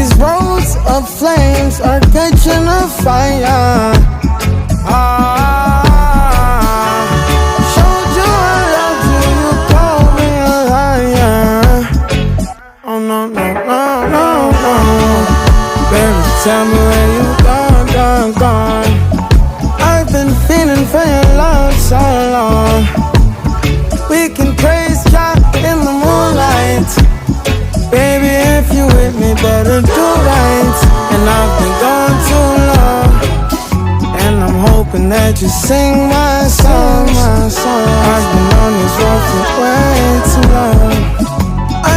These roads of flames are catching a fire. Showed you I love you, you called me a liar. Oh no, no, no, no, no. Baby, tell me where you gone. I've been feeling for your love so long. We can praise God in the moonlight. Baby, if you with me, better do right. And I've been gone too long, and I'm hoping that you sing my song. I've been on this road for way